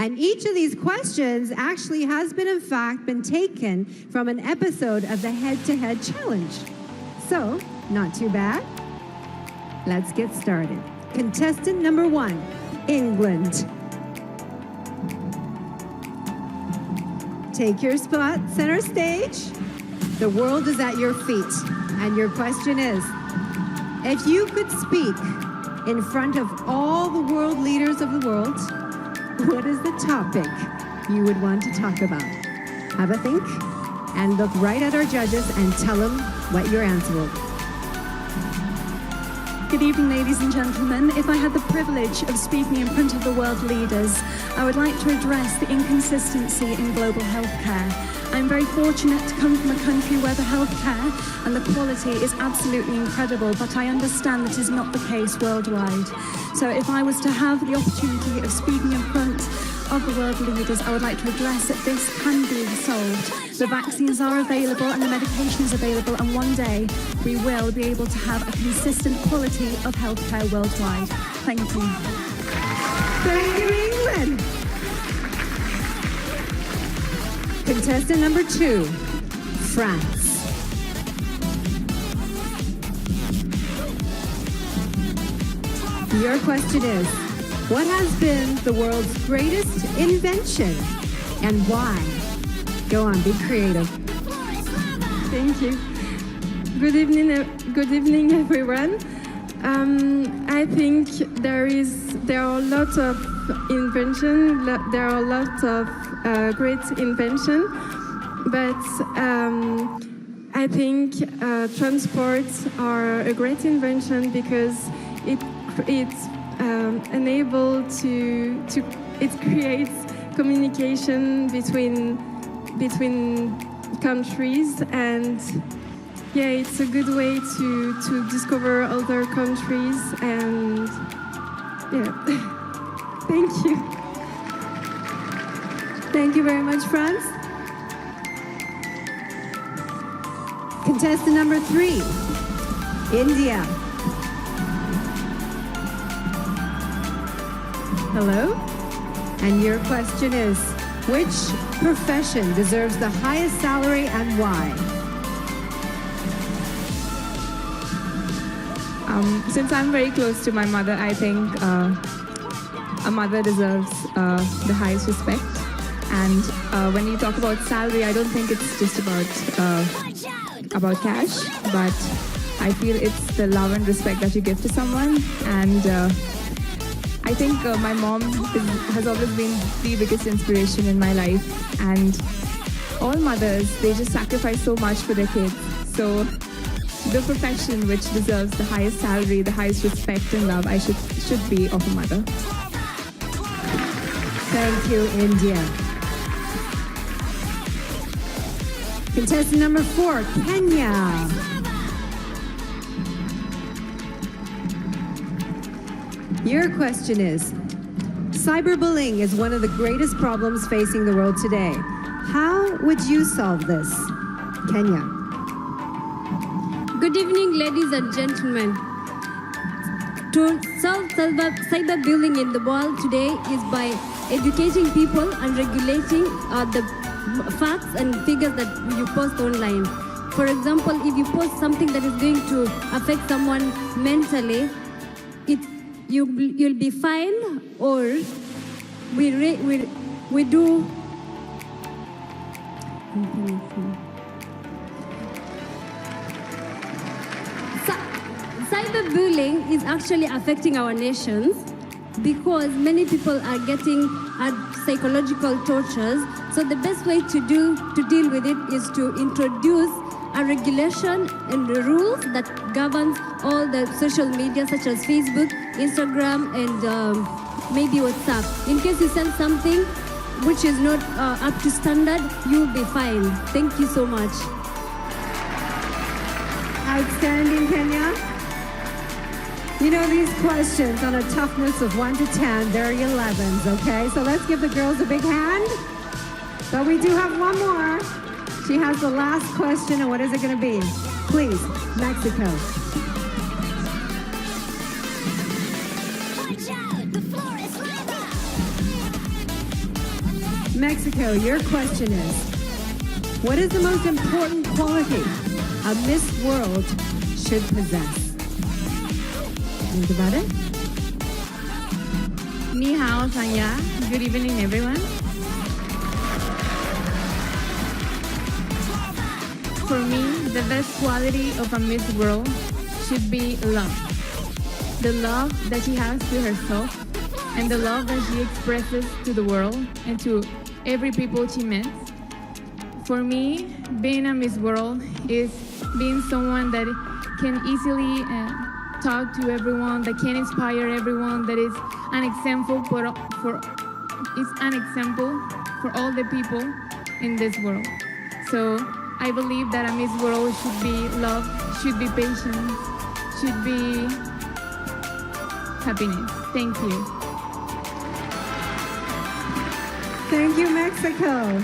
And each of these questions actually has been, in fact, been taken from an episode of the Head-to-Head Challenge. So, not too bad. Let's get started. Contestant number 1, England. Take your spot, center stage. The world is at your feet. And your question is, if you could speak in front of all the world leaders of the world, what is the topic you would want to talk about? Have a think and look right at our judges and tell them what your answer will be. Good evening, ladies and gentlemen. If I had the privilege of speaking in front of the world leaders, I would like to address the inconsistency in global healthcare. I'm very fortunate to come from a country where the healthcare and the quality is absolutely incredible, but I understand that is not the case worldwide. So if I was to have the opportunity of speaking in front of the world leaders, I would like to address that this can be solved. The vaccines are available and the medication is available, and one day we will be able to have a consistent quality of healthcare worldwide. Thank you. Thank you, England. Contestant number 2, France. Your question is, what has been the world's greatest invention and why? Go on, be creative. Thank you. Good evening, everyone. I think there are lots of invention. There are lots of great invention, but I think transports are a great invention because it's unable to it creates communication between countries, and yeah, it's a good way to discover other countries, and yeah. Thank you. Thank you very much, France. Contestant number 3, India. Hello? And your question is, which profession deserves the highest salary and why? Since I'm very close to my mother, I think a mother deserves the highest respect. And when you talk about salary, I don't think it's just about cash, but I feel it's the love and respect that you give to someone. And I think my mom has always been the biggest inspiration in my life. And all mothers, they just sacrifice so much for their kids. So the profession which deserves the highest salary, the highest respect and love, I should be of a mother. Thank you, India. Contestant number 4, Kenya. Your question is, cyberbullying is one of the greatest problems facing the world today. How would you solve this? Kenya. Good evening, ladies and gentlemen. To solve cyberbullying in the world today is by educating people and regulating the facts and figures that you post online. For example, if you post something that is going to affect someone mentally, you'll be fined, or we do. Cyberbullying is actually affecting our nations because many people are getting psychological tortures. So the best way to deal with it is to introduce a regulation and the rules that governs all the social media such as Facebook, Instagram, and maybe WhatsApp. In case you send something which is not up to standard, you'll be fined. Thank you so much. Outstanding, Kenya. You know, these questions on a toughness of 1 to 10, they're 11s, okay? So let's give the girls a big hand. But we do have one more. She has the last question, and what is it going to be? Please, Mexico. Mexico, your question is, what is the most important quality a Miss World should possess? Think about it. Ni hao, Sanya. Good evening, everyone. For me, the best quality of a Miss World should be love. The love that she has to herself and the love that she expresses to the world and to every people she meets. For me, being a Miss World is being someone that can easily talk to everyone, that can inspire everyone, that is an example for all the people in this world. So I believe that a Miss World should be love, should be patience, should be happiness. Thank you. Thank you, Mexico.